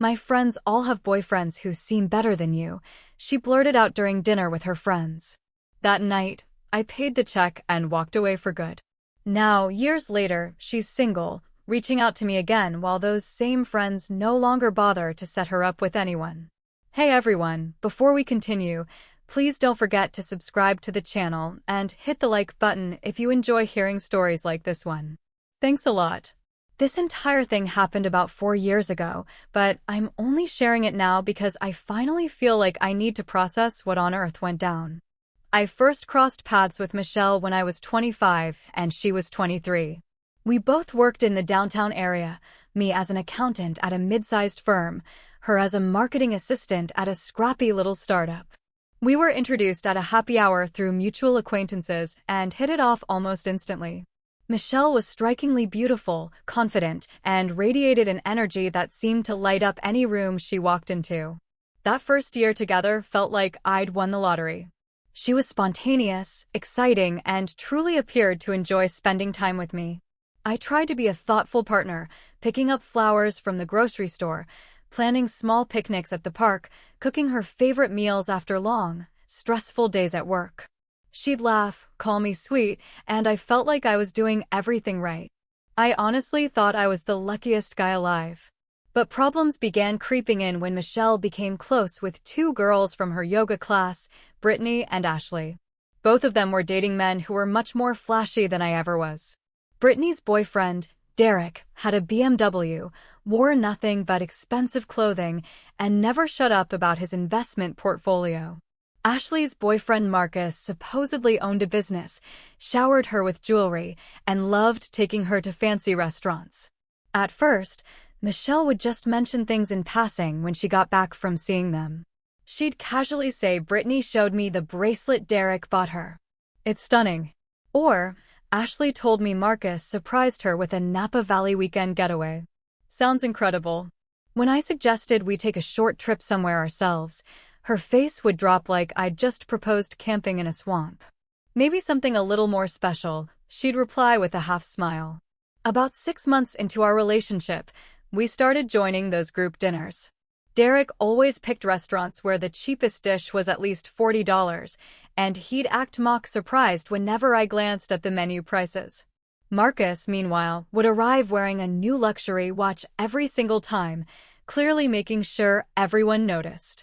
My friends all have boyfriends who seem better than you, she blurted out during dinner with her friends. That night, I paid the check and walked away for good. Now, years later, she's single, reaching out to me again while those same friends no longer bother to set her up with anyone. Hey everyone, before we continue, please don't forget to subscribe to the channel and hit the like button if you enjoy hearing stories like this one. Thanks a lot. This entire thing happened about 4 years ago, but I'm only sharing it now because I finally feel like I need to process what on earth went down. I first crossed paths with Michelle when I was 25 and she was 23. We both worked in the downtown area, me as an accountant at a mid-sized firm, her as a marketing assistant at a scrappy little startup. We were introduced at a happy hour through mutual acquaintances and hit it off almost instantly. Michelle was strikingly beautiful, confident, and radiated an energy that seemed to light up any room she walked into. That first year together felt like I'd won the lottery. She was spontaneous, exciting, and truly appeared to enjoy spending time with me. I tried to be a thoughtful partner, picking up flowers from the grocery store, planning small picnics at the park, cooking her favorite meals after long, stressful days at work. She'd laugh, call me sweet, and I felt like I was doing everything right. I honestly thought I was the luckiest guy alive. But problems began creeping in when Michelle became close with 2 girls from her yoga class, Brittany and Ashley. Both of them were dating men who were much more flashy than I ever was. Brittany's boyfriend, Derek, had a BMW, wore nothing but expensive clothing, and never shut up about his investment portfolio. Ashley's boyfriend Marcus supposedly owned a business, showered her with jewelry, and loved taking her to fancy restaurants. At first, Michelle would just mention things in passing when she got back from seeing them. She'd casually say Brittany showed me the bracelet Derek bought her. It's stunning. Or, Ashley told me Marcus surprised her with a Napa Valley weekend getaway. Sounds incredible. When I suggested we take a short trip somewhere ourselves, her face would drop like I'd just proposed camping in a swamp. Maybe something a little more special, she'd reply with a half smile. About 6 months into our relationship, we started joining those group dinners. Derek always picked restaurants where the cheapest dish was at least $40, and he'd act mock surprised whenever I glanced at the menu prices. Marcus, meanwhile, would arrive wearing a new luxury watch every single time, clearly making sure everyone noticed.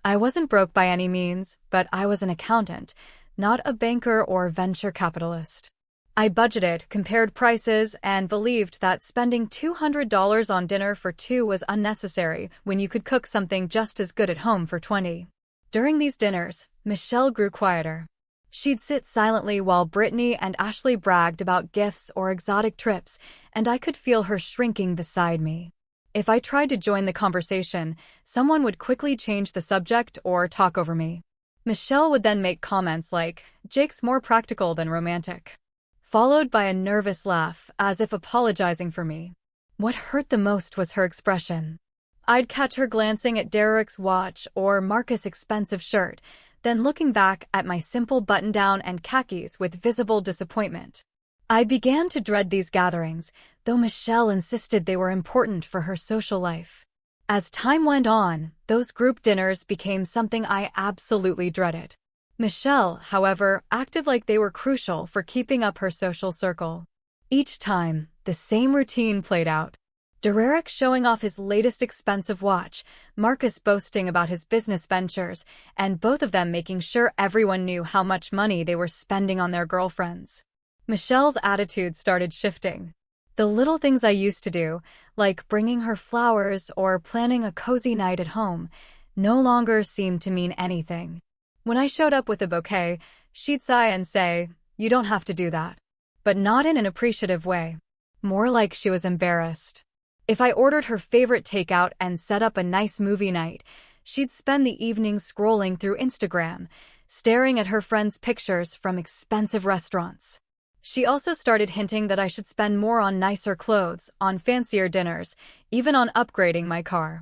I wasn't broke by any means, but I was an accountant, not a banker or venture capitalist. I budgeted, compared prices, and believed that spending $200 on dinner for 2 was unnecessary when you could cook something just as good at home for 20. During these dinners, Michelle grew quieter. She'd sit silently while Brittany and Ashley bragged about gifts or exotic trips, and I could feel her shrinking beside me. If I tried to join the conversation, someone would quickly change the subject or talk over me. Michelle would then make comments like, "Jake's more practical than romantic," followed by a nervous laugh as if apologizing for me. What hurt the most was her expression. I'd catch her glancing at Derek's watch or Marcus' expensive shirt, then looking back at my simple button-down and khakis with visible disappointment. I began to dread these gatherings, though Michelle insisted they were important for her social life. As time went on, those group dinners became something I absolutely dreaded. Michelle, however, acted like they were crucial for keeping up her social circle. Each time, the same routine played out. Derek showing off his latest expensive watch, Marcus boasting about his business ventures, and both of them making sure everyone knew how much money they were spending on their girlfriends. Michelle's attitude started shifting. The little things I used to do, like bringing her flowers or planning a cozy night at home, no longer seemed to mean anything. When I showed up with a bouquet, she'd sigh and say, "You don't have to do that." But not in an appreciative way. More like she was embarrassed. If I ordered her favorite takeout and set up a nice movie night, she'd spend the evening scrolling through Instagram, staring at her friends' pictures from expensive restaurants. She also started hinting that I should spend more on nicer clothes, on fancier dinners, even on upgrading my car.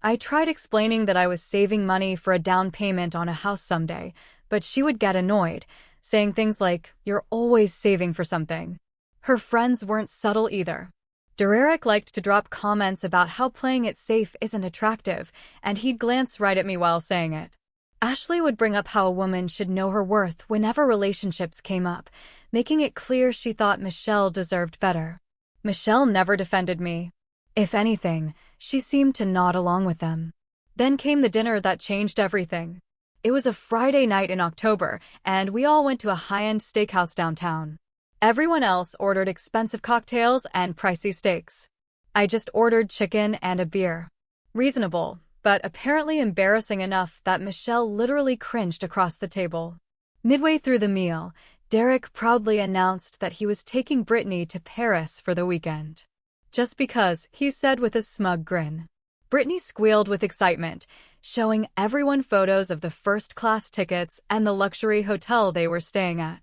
I tried explaining that I was saving money for a down payment on a house someday, but she would get annoyed, saying things like, "You're always saving for something." Her friends weren't subtle either. Derek liked to drop comments about how playing it safe isn't attractive, and he'd glance right at me while saying it. Ashley would bring up how a woman should know her worth whenever relationships came up, making it clear she thought Michelle deserved better. Michelle never defended me. If anything, she seemed to nod along with them. Then came the dinner that changed everything. It was a Friday night in October, and we all went to a high-end steakhouse downtown. Everyone else ordered expensive cocktails and pricey steaks. I just ordered chicken and a beer. Reasonable, but apparently embarrassing enough that Michelle literally cringed across the table. Midway through the meal, Derek proudly announced that he was taking Brittany to Paris for the weekend. Just because, he said with a smug grin. Brittany squealed with excitement, showing everyone photos of the first-class tickets and the luxury hotel they were staying at.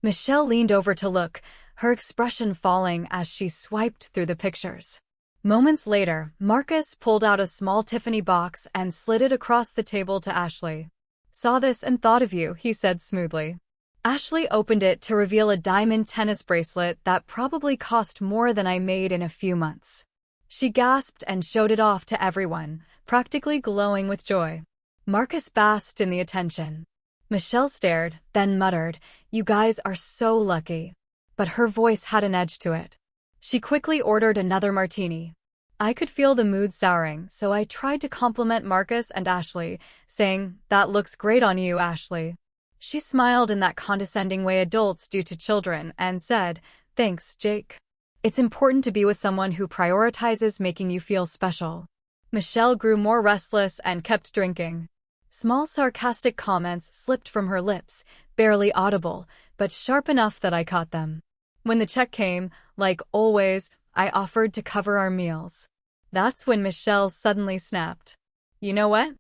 Michelle leaned over to look, her expression falling as she swiped through the pictures. Moments later, Marcus pulled out a small Tiffany box and slid it across the table to Ashley. "Saw this and thought of you," he said smoothly. Ashley opened it to reveal a diamond tennis bracelet that probably cost more than I made in a few months. She gasped and showed it off to everyone, practically glowing with joy. Marcus basked in the attention. Michelle stared, then muttered, "You guys are so lucky." But her voice had an edge to it. She quickly ordered another martini. I could feel the mood souring, so I tried to compliment Marcus and Ashley, saying, "That looks great on you, Ashley." She smiled in that condescending way adults do to children and said, "Thanks, Jake. It's important to be with someone who prioritizes making you feel special." Michelle grew more restless and kept drinking. Small sarcastic comments slipped from her lips, barely audible, but sharp enough that I caught them. When the check came, like always, I offered to cover our meals. That's when Michelle suddenly snapped. "You know what?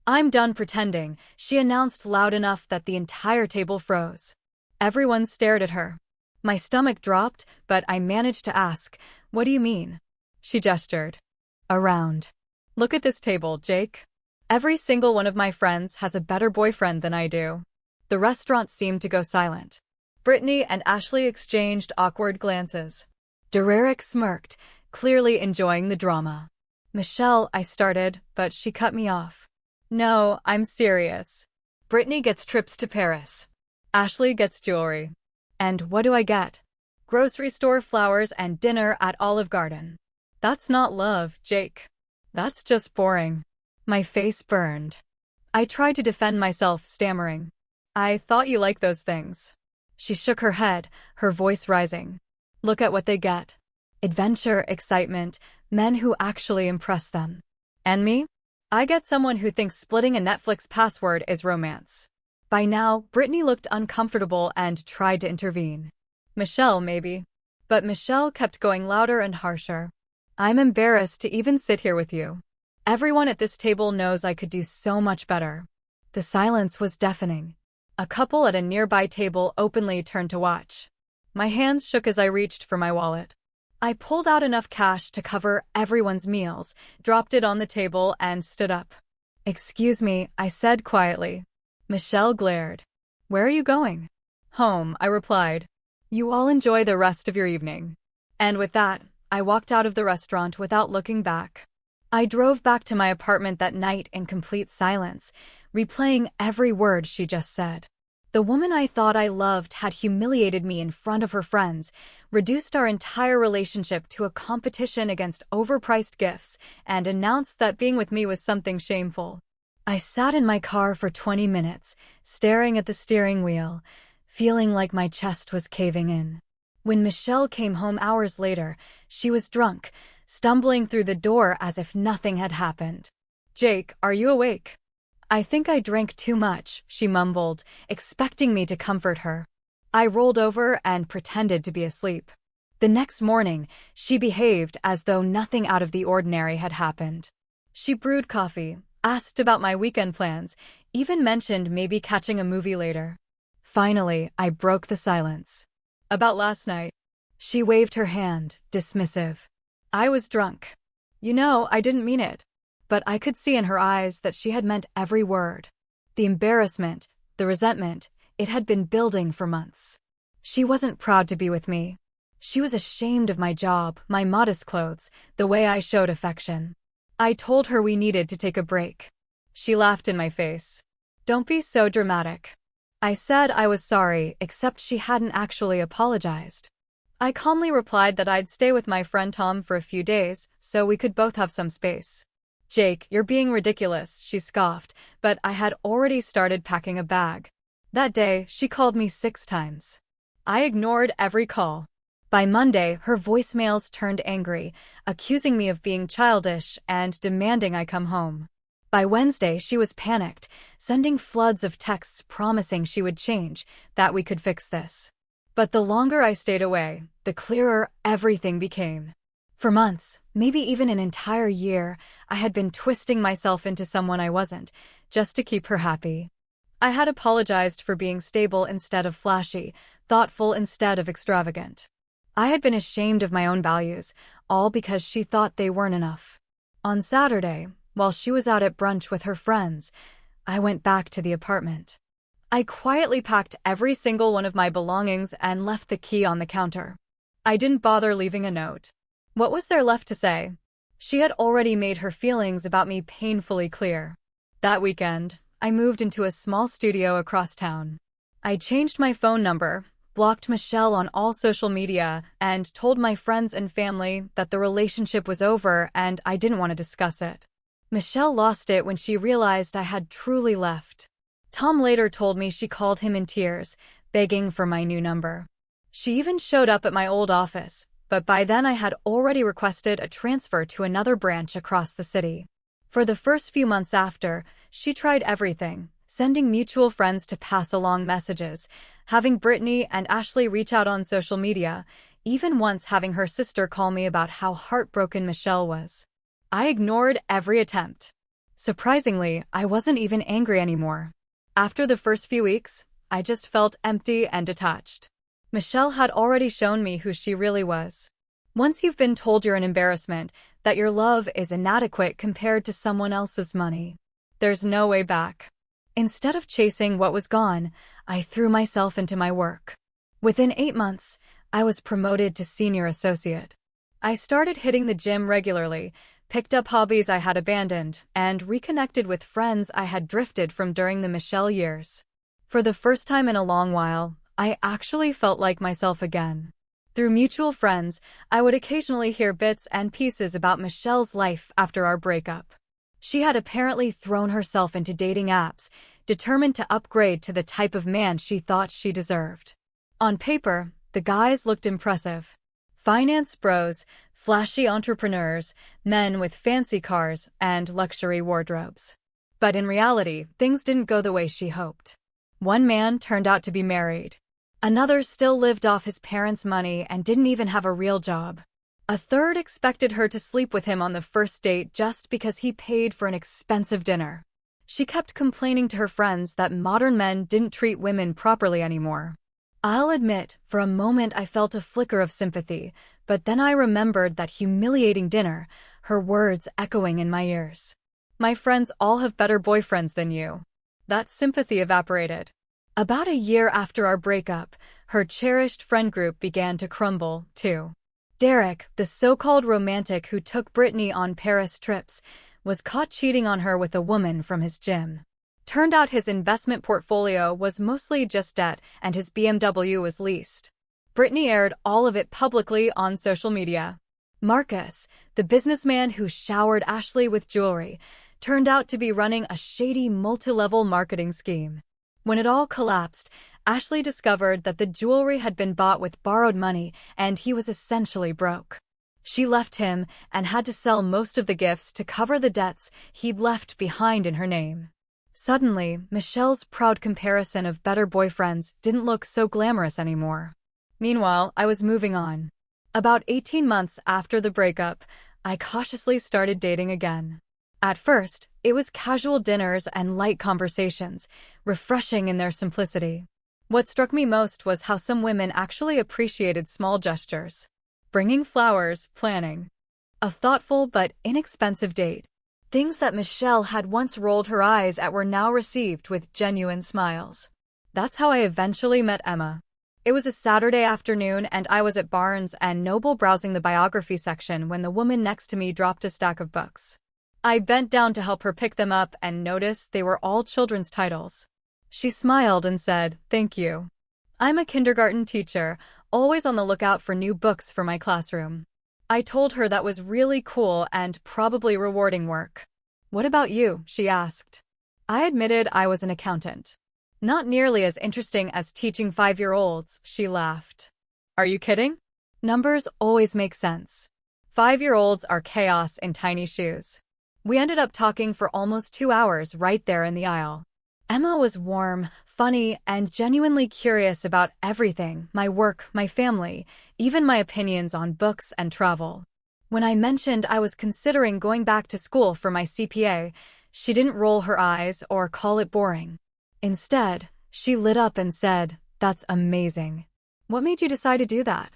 I'm done pretending," she announced loud enough that the entire table froze. Everyone stared at her. My stomach dropped, but I managed to ask, "What do you mean?" She gestured. "Around. Look at this table, Jake. Every single one of my friends has a better boyfriend than I do." The restaurant seemed to go silent. Brittany and Ashley exchanged awkward glances. Derek smirked, clearly enjoying the drama. "Michelle," I started, but she cut me off. "No, I'm serious. Brittany gets trips to Paris. Ashley gets jewelry. And what do I get? Grocery store flowers and dinner at Olive Garden. That's not love, Jake. That's just boring." My face burned. I tried to defend myself, stammering, "I thought you liked those things." She shook her head, her voice rising. "Look at what they get. Adventure, excitement, men who actually impress them. And me? I get someone who thinks splitting a Netflix password is romance." By now, Brittany looked uncomfortable and tried to intervene. "Michelle, maybe." But Michelle kept going louder and harsher. "I'm embarrassed to even sit here with you. Everyone at this table knows I could do so much better." The silence was deafening. A couple at a nearby table openly turned to watch. My hands shook as I reached for my wallet. I pulled out enough cash to cover everyone's meals, dropped it on the table, and stood up. "Excuse me," I said quietly. Michelle glared. "Where are you going?" "Home," I replied. "You all enjoy the rest of your evening." And with that, I walked out of the restaurant without looking back. I drove back to my apartment that night in complete silence, replaying every word she just said. The woman I thought I loved had humiliated me in front of her friends, reduced our entire relationship to a competition against overpriced gifts, and announced that being with me was something shameful. I sat in my car for 20 minutes, staring at the steering wheel, feeling like my chest was caving in. When Michelle came home hours later, she was drunk, stumbling through the door as if nothing had happened. "Jake, are you awake?" "I think I drank too much," she mumbled, expecting me to comfort her. I rolled over and pretended to be asleep. The next morning, she behaved as though nothing out of the ordinary had happened. She brewed coffee, asked about my weekend plans, even mentioned maybe catching a movie later. Finally, I broke the silence. "About last night." She waved her hand, dismissive. "I was drunk. You know, I didn't mean it." But I could see in her eyes that she had meant every word. The embarrassment, the resentment, it had been building for months. She wasn't proud to be with me. She was ashamed of my job, my modest clothes, the way I showed affection. I told her we needed to take a break. She laughed in my face. "Don't be so dramatic." I said I was sorry, except she hadn't actually apologized. I calmly replied that I'd stay with my friend Tom for a few days, so we could both have some space. "Jake, you're being ridiculous," she scoffed, but I had already started packing a bag. That day, she called me 6 times. I ignored every call. By Monday, her voicemails turned angry, accusing me of being childish and demanding I come home. By Wednesday, she was panicked, sending floods of texts promising she would change, that we could fix this. But the longer I stayed away, the clearer everything became. For months, maybe even an entire year, I had been twisting myself into someone I wasn't, just to keep her happy. I had apologized for being stable instead of flashy, thoughtful instead of extravagant. I had been ashamed of my own values, all because she thought they weren't enough. On Saturday, while she was out at brunch with her friends, I went back to the apartment. I quietly packed every single one of my belongings and left the key on the counter. I didn't bother leaving a note. What was there left to say? She had already made her feelings about me painfully clear. That weekend, I moved into a small studio across town. I changed my phone number, blocked Michelle on all social media, and told my friends and family that the relationship was over and I didn't want to discuss it. Michelle lost it when she realized I had truly left. Tom later told me she called him in tears, begging for my new number. She even showed up at my old office, but by then I had already requested a transfer to another branch across the city. For the first few months after, she tried everything, sending mutual friends to pass along messages, having Brittany and Ashley reach out on social media, even once having her sister call me about how heartbroken Michelle was. I ignored every attempt. Surprisingly, I wasn't even angry anymore. After the first few weeks, I just felt empty and detached. Michelle had already shown me who she really was. Once you've been told you're an embarrassment, that your love is inadequate compared to someone else's money, there's no way back. Instead of chasing what was gone, I threw myself into my work. Within 8 months, I was promoted to senior associate. I started hitting the gym regularly, picked up hobbies I had abandoned, and reconnected with friends I had drifted from during the Michelle years. For the first time in a long while, I actually felt like myself again. Through mutual friends, I would occasionally hear bits and pieces about Michelle's life after our breakup. She had apparently thrown herself into dating apps, determined to upgrade to the type of man she thought she deserved. On paper, the guys looked impressive. Finance bros, flashy entrepreneurs, men with fancy cars and luxury wardrobes. But in reality, things didn't go the way she hoped. One man turned out to be married. Another still lived off his parents' money and didn't even have a real job. A third expected her to sleep with him on the first date just because he paid for an expensive dinner. She kept complaining to her friends that modern men didn't treat women properly anymore. I'll admit, for a moment I felt a flicker of sympathy, but then I remembered that humiliating dinner, her words echoing in my ears. "My friends all have better boyfriends than you." That sympathy evaporated. About a year after our breakup, her cherished friend group began to crumble, too. Derek, the so-called romantic who took Brittany on Paris trips, was caught cheating on her with a woman from his gym. Turned out his investment portfolio was mostly just debt and his BMW was leased. Brittany aired all of it publicly on social media. Marcus, the businessman who showered Ashley with jewelry, turned out to be running a shady multi-level marketing scheme. When it all collapsed, Ashley discovered that the jewelry had been bought with borrowed money and he was essentially broke. She left him and had to sell most of the gifts to cover the debts he'd left behind in her name. Suddenly, Michelle's proud comparison of better boyfriends didn't look so glamorous anymore. Meanwhile, I was moving on. About 18 months after the breakup, I cautiously started dating again. At first, it was casual dinners and light conversations, refreshing in their simplicity. What struck me most was how some women actually appreciated small gestures. Bringing flowers, planning a thoughtful but inexpensive date. Things that Michelle had once rolled her eyes at were now received with genuine smiles. That's how I eventually met Emma. It was a Saturday afternoon and I was at Barnes and Noble browsing the biography section when the woman next to me dropped a stack of books. I bent down to help her pick them up and noticed they were all children's titles. She smiled and said, "Thank you. I'm a kindergarten teacher, always on the lookout for new books for my classroom." I told her that was really cool and probably rewarding work. "What about you?" she asked. I admitted I was an accountant. "Not nearly as interesting as teaching 5-year-olds, she laughed. "Are you kidding? Numbers always make sense. 5-year-olds are chaos in tiny shoes." We ended up talking for almost 2 hours right there in the aisle. Emma was warm, funny, and genuinely curious about everything: my work, my family, even my opinions on books and travel. When I mentioned I was considering going back to school for my CPA, she didn't roll her eyes or call it boring. Instead, she lit up and said, "That's amazing. What made you decide to do that?"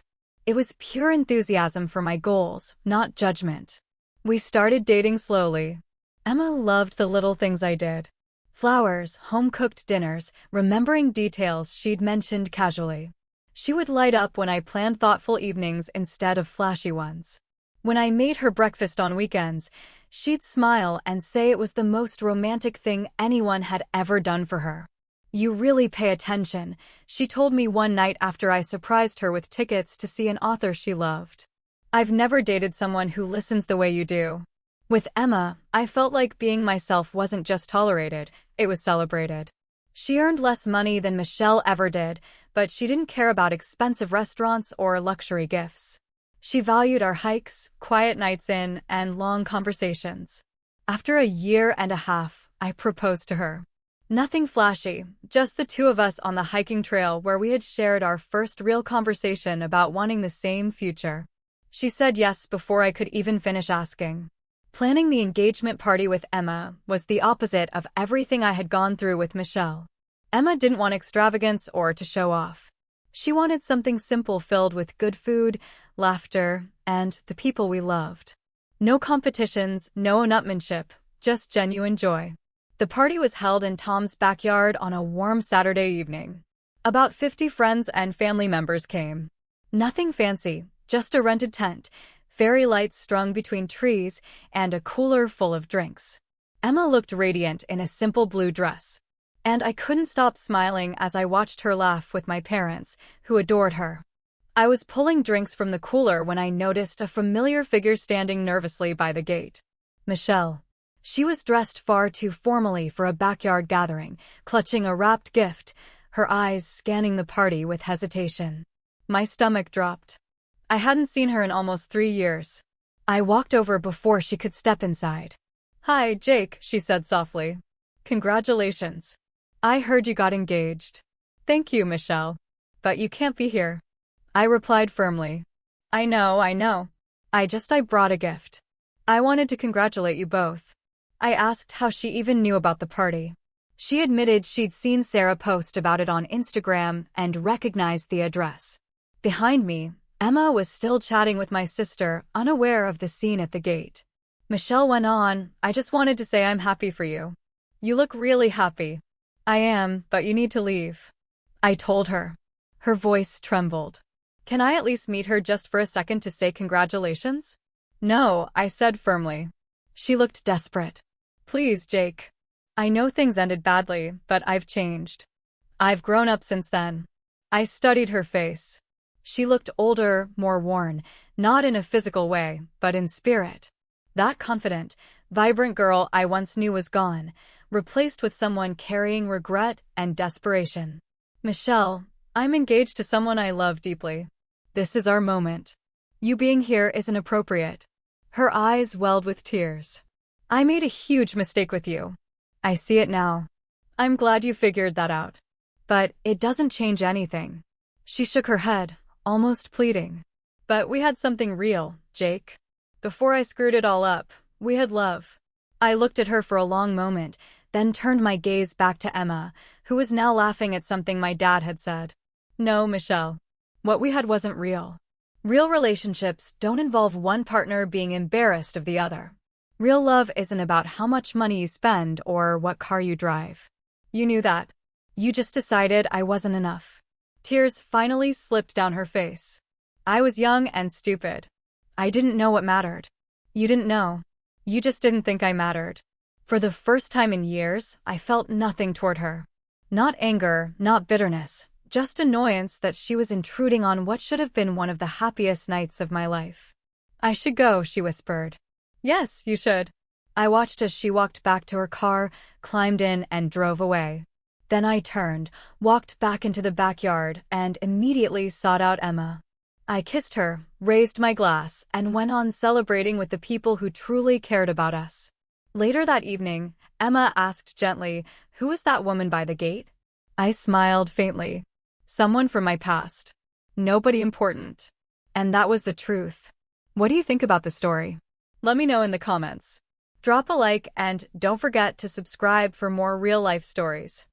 It was pure enthusiasm for my goals, not judgment. We started dating slowly. Emma loved the little things I did. Flowers, home-cooked dinners, remembering details she'd mentioned casually. She would light up when I planned thoughtful evenings instead of flashy ones. When I made her breakfast on weekends, she'd smile and say it was the most romantic thing anyone had ever done for her. "You really pay attention," she told me one night after I surprised her with tickets to see an author she loved. "I've never dated someone who listens the way you do." With Emma, I felt like being myself wasn't just tolerated, it was celebrated. She earned less money than Michelle ever did, but she didn't care about expensive restaurants or luxury gifts. She valued our hikes, quiet nights in, and long conversations. After 1.5 years, I proposed to her. Nothing flashy, just the two of us on the hiking trail where we had shared our first real conversation about wanting the same future. She said yes before I could even finish asking. Planning the engagement party with Emma was the opposite of everything I had gone through with Michelle. Emma didn't want extravagance or to show off. She wanted something simple filled with good food, laughter, and the people we loved. No competitions, no one-upmanship, just genuine joy. The party was held in Tom's backyard on a warm Saturday evening. About 50 friends and family members came. Nothing fancy, just a rented tent, fairy lights strung between trees, and a cooler full of drinks. Emma looked radiant in a simple blue dress. And I couldn't stop smiling as I watched her laugh with my parents, who adored her. I was pulling drinks from the cooler when I noticed a familiar figure standing nervously by the gate. Michelle. She was dressed far too formally for a backyard gathering, clutching a wrapped gift, her eyes scanning the party with hesitation. My stomach dropped. I hadn't seen her in almost 3 years. I walked over before she could step inside. "Hi, Jake," she said softly. "Congratulations. I heard you got engaged." "Thank you, Michelle. But you can't be here." I replied firmly. I know. I brought a gift. I wanted to congratulate you both." I asked how she even knew about the party. She admitted she'd seen Sarah post about it on Instagram and recognized the address. Behind me, Emma was still chatting with my sister, unaware of the scene at the gate. Michelle went on, "I just wanted to say I'm happy for you. You look really happy." "I am, but you need to leave," I told her. Her voice trembled. "Can I at least meet her just for a second to say congratulations?" "No," I said firmly. She looked desperate. "Please, Jake. I know things ended badly, but I've changed. I've grown up since then." I studied her face. She looked older, more worn, not in a physical way, but in spirit. That confident, vibrant girl I once knew was gone, replaced with someone carrying regret and desperation. "Michelle, I'm engaged to someone I love deeply. This is our moment. You being here isn't appropriate." Her eyes welled with tears. "I made a huge mistake with you. I see it now. I'm glad you figured that out. But it doesn't change anything." She shook her head, almost pleading. "But we had something real, Jake. Before I screwed it all up, we had love." I looked at her for a long moment, then turned my gaze back to Emma, who was now laughing at something my dad had said. "No, Michelle. What we had wasn't real. Real relationships don't involve one partner being embarrassed of the other. Real love isn't about how much money you spend or what car you drive. You knew that. You just decided I wasn't enough. Tears finally slipped down her face. I was young and stupid. I didn't know what mattered. You didn't know. You just didn't think I mattered. For the first time in years, I felt nothing toward her. Not anger, not bitterness, just annoyance that she was intruding on what should have been one of the happiest nights of my life. I should go, she whispered. Yes, you should. I watched as she walked back to her car, climbed in, and drove away. Then I turned, walked back into the backyard, and immediately sought out Emma. I kissed her, raised my glass, and went on celebrating with the people who truly cared about us. Later that evening, Emma asked gently, "Who was that woman by the gate?" I smiled faintly. Someone from my past. Nobody important. And that was the truth. What do you think about the story? Let me know in the comments. Drop a like and don't forget to subscribe for more real-life stories.